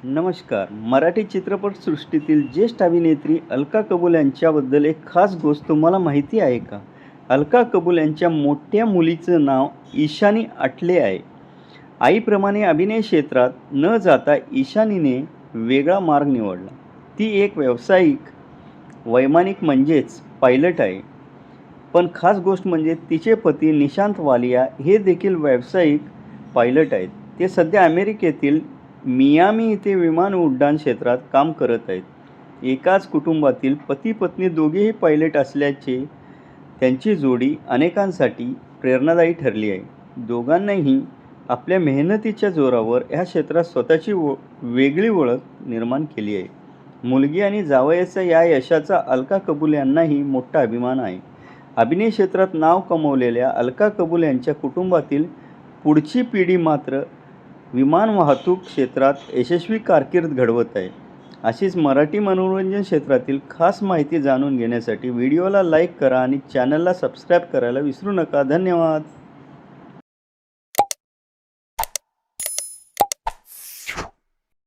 नमस्कार. मराठी चित्रपटसृष्टीतील ज्येष्ठ अभिनेत्री अलका कबूल यांच्याबद्दल एक खास गोष्ट तुम्हाला माहिती आहे का? अलका कबूल यांच्या मोठ्या मुलीचं नाव ईशानी आठले आहे. आईप्रमाणे अभिनय क्षेत्रात न जाता ईशानीने वेगळा मार्ग निवडला. ती एक व्यावसायिक वैमानिक म्हणजेच पायलट आहे. पण खास गोष्ट म्हणजे तिचे पती निशांत वालिया हे देखील व्यावसायिक पायलट आहेत. ते सध्या अमेरिकेतील मियामी येथे विमान उड्डाण क्षेत्रात काम करत आहेत. एकाच कुटुंबातील पती-पत्नी दोघेही पायलट असल्याचे त्यांची जोडी अनेकांसाठी प्रेरणादायी ठरली आहे. दोघांनाही आपल्या मेहनतीच्या जोरावर ह्या क्षेत्रात स्वतःची वेगळी ओळख निर्माण केली आहे. मुलगी आणि जावयाच्या या यशाचा अलका कबूल यांनाही मोठा अभिमान आहे. अभिनय क्षेत्रात नाव कमावलेल्या अलका कबूल यांच्या कुटुंबातील पुढची पिढी मात्र विमान वाहतूक क्षेत्रात यशस्वी कारकीर्द घडवत आहे. अशीच मराठी मनोरंजन क्षेत्रातील खास माहिती जाणून घेण्यासाठी व्हिडिओला लाईक करा आणि चॅनलला सबस्क्राईब करायला विसरू नका. धन्यवाद.